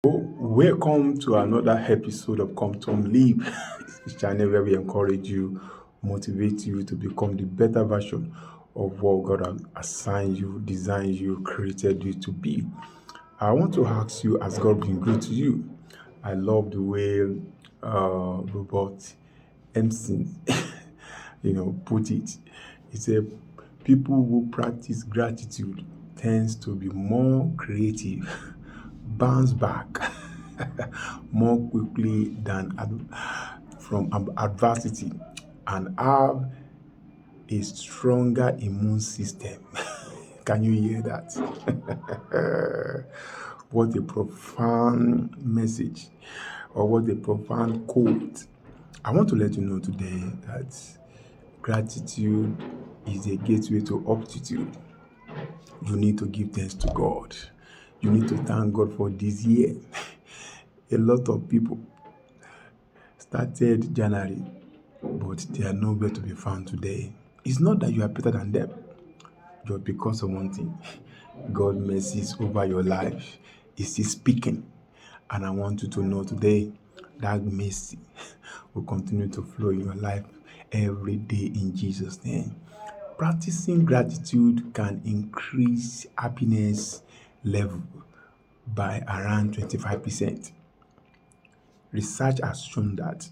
Welcome to another episode of Come to Live. This channel where we encourage you, motivate you to become the better version of what God has assigned you, designed you, created you to be. I want to ask you, has God been good to you? I love the way Robert Emerson, put it. He said, people who practice gratitude tends to be more creative, bounce back more quickly than from adversity, and have a stronger immune system. Can you hear that? What a profound message, or what a profound quote. I want to let you know today that gratitude is a gateway to aptitude. You need to give thanks to God. You need to thank God for this year. A lot of people started January, but they are nowhere to be found today. It's not that you are better than them, just because of one thing. God mercies over your life is still speaking. And I want you to know today that mercy will continue to flow in your life every day in Jesus' name. Practicing gratitude can increase happiness level by around 25%. Research has shown that.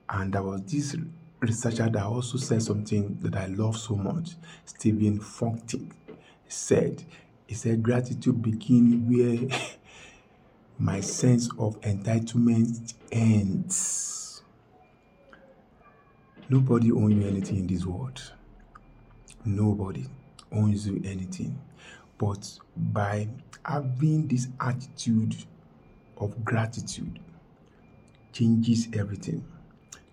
And there was this researcher that also said something that I love so much. Stephen Fawking said, he said, gratitude begins where my sense of entitlement ends. Nobody owns you anything in this world. Nobody owns you anything. But by having this attitude of gratitude, changes everything.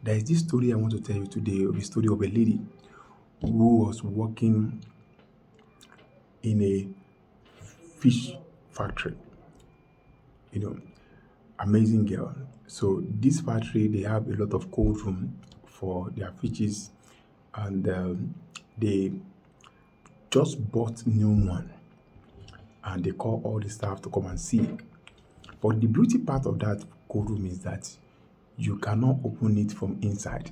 There is this story I want to tell you today, the story of a lady who was working in a fish factory. You know, amazing girl. So this factory, they have a lot of cold room for their fishes, and they just bought new one, and they call all the staff to come and see. But the beauty part of that cold room is that you cannot open it from inside.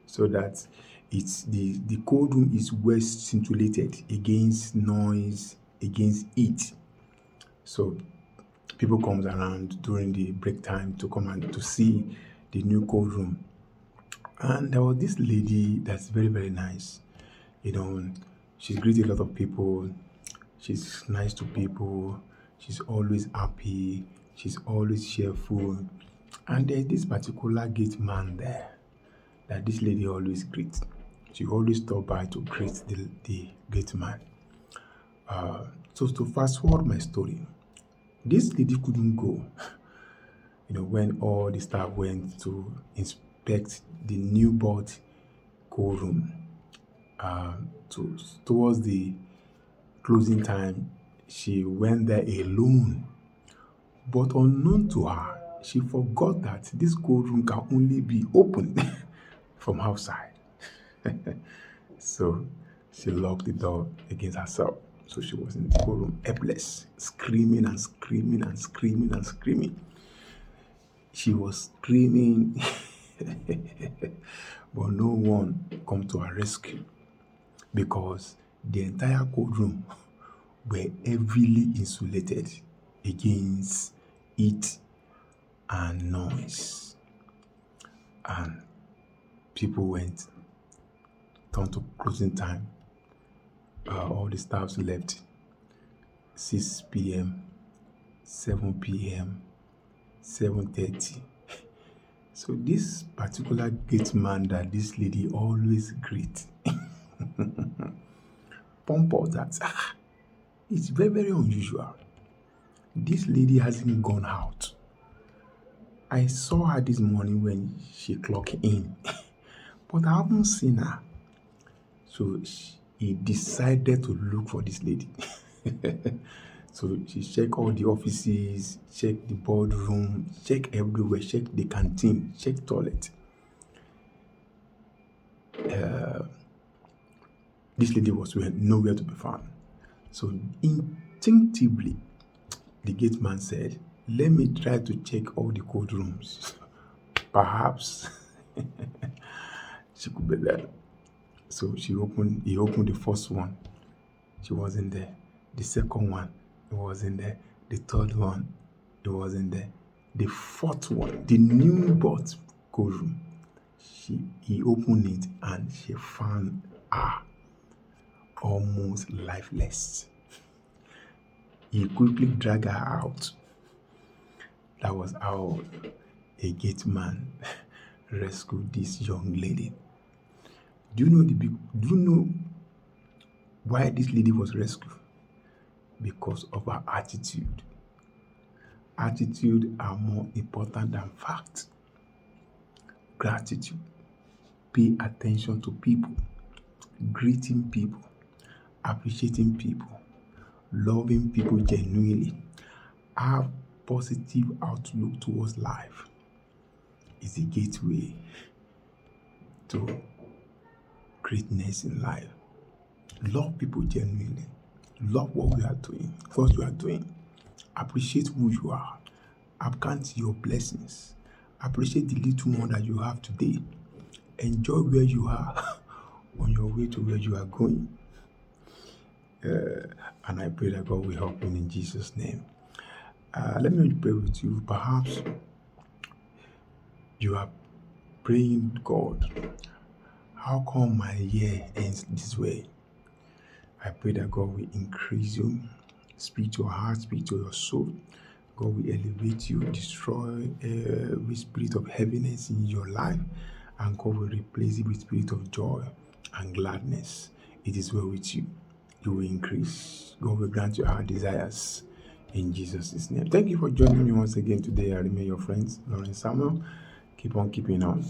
So that it's the cold room is well scintillated against noise, against heat. So people comes around during the break time to come and to see the new cold room. And there was this lady that's very, very nice. You know, she greets a lot of people. She's nice to people. She's always happy. She's always cheerful. And there's this particular gate man there that this lady always greets. She always stop by to greet the gate man. So to fast forward my story, this lady couldn't go. When all the staff went to inspect the new bought cold room, towards the closing time, she went there alone. But unknown to her, she forgot that this cold room can only be opened from outside. So she locked the door against herself. So she was in the cold room, helpless, screaming and screaming and screaming and screaming. She was screaming, but no one come to her rescue because the entire cold room were heavily insulated against heat and noise. And people went, turned to closing time. All the staffs left 6 p.m., 7 p.m., 7:30. So this particular gate man that this lady always greet, pump out that it's very, very unusual. This lady hasn't gone out. I saw her this morning when she clocked in, but I haven't seen her. So he decided to look for this lady. So she checked all the offices, checked the boardroom, checked everywhere, checked the canteen, checked toilet. This lady was nowhere to be found. So instinctively, The gate man said, "Let me try to check all the cold rooms. Perhaps she could be there." So he opened the first one. She wasn't there. The second one, it wasn't there. The third one, it wasn't there. The fourth one, the new bought cold room, he opened it and she found her almost lifeless. He quickly dragged her out. That was how a gate man rescued this young lady. Do you know why this lady was rescued? Because of her attitude. Attitude are more important than facts. Gratitude. Pay attention to people, greeting people, appreciating people, loving people genuinely. Have positive outlook towards life is a gateway to greatness in life. Love people genuinely. Love what you are doing. Appreciate who you are. Count your blessings. Appreciate the little more that you have today. Enjoy where you are on your way to where you are going. And I pray that God will help you in Jesus' name. Let me pray with you. Perhaps you are praying, God, how come my year ends this way? I pray that God will increase you, speak to your heart, speak to your soul. God will elevate you, destroy every spirit of heaviness in your life, and God will replace it with spirit of joy and gladness. It is well with you. You will increase. God will grant your heart desires in Jesus' name. Thank you for joining me once again today. I remain your friends, Lawrence Samuel. Keep on keeping on.